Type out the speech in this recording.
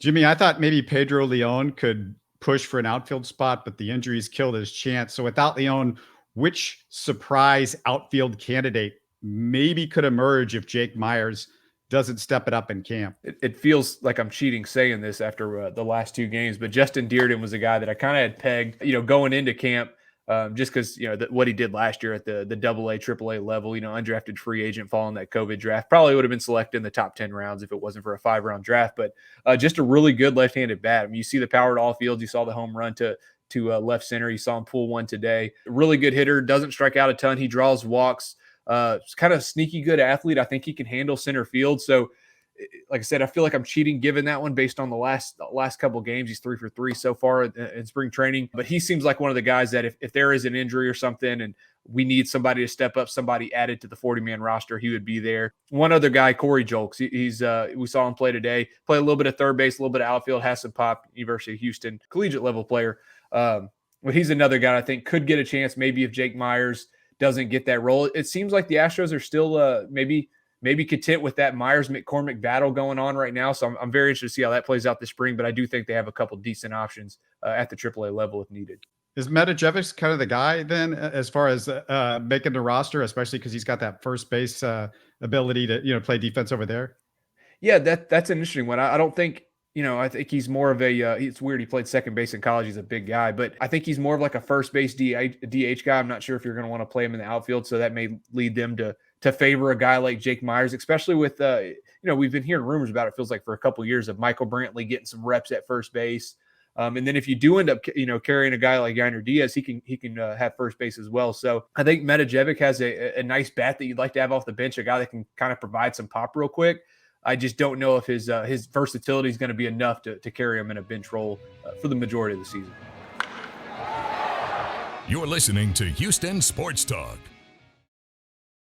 Jimmy, I thought maybe Pedro Leon could push for an outfield spot, but the injuries killed his chance. So without Leon, which surprise outfield candidate maybe could emerge if Jake Meyers doesn't step it up in camp? It feels like I'm cheating saying this after the last two games, but Justin Dearden was a guy that I kind of had pegged, going into camp, just because what he did last year at the AA, AAA level, undrafted free agent following that COVID draft, probably would have been selected in the top 10 rounds if it wasn't for a 5-round draft. But just a really good left-handed bat. I mean, you see the power to all fields. You saw the home run to left center. You saw him pull one today. Really good hitter. Doesn't strike out a ton. He draws walks. Kind of sneaky good athlete. I think he can handle center field. So, like I said, I feel like I'm cheating giving that one based on the last couple of games. He's 3 for 3 so far in spring training, but he seems like one of the guys that if there is an injury or something and we need somebody to step up, somebody added to the 40-man roster, he would be there. One other guy, Corey Julks, we saw him play today, play a little bit of third base, a little bit of outfield, has some pop, University of Houston, collegiate level player. But he's another guy I think could get a chance maybe if Jake Meyers doesn't get that role. It seems like the Astros are still maybe content with that Myers-McCormick battle going on right now. So I'm very interested to see how that plays out this spring, but I do think they have a couple decent options at the AAA level if needed. Is Metajevic kind of the guy then as far as making the roster, especially because he's got that first base ability to, play defense over there? Yeah, that's an interesting one. I don't think, I think he's more of a, it's weird. He played second base in college. He's a big guy, but I think he's more of like a first base DH guy. I'm not sure if you're going to want to play him in the outfield. So that may lead them to favor a guy like Jake Meyers, especially with, we've been hearing rumors about it, feels like for a couple of years of Michael Brantley getting some reps at first base. And then if you do end up, carrying a guy like Yainer Diaz, he can have first base as well. So I think Metajevic has a nice bat that you'd like to have off the bench, a guy that can kind of provide some pop real quick. I just don't know if his versatility is going to be enough to carry him in a bench role for the majority of the season. You're listening to Houston Sports Talk.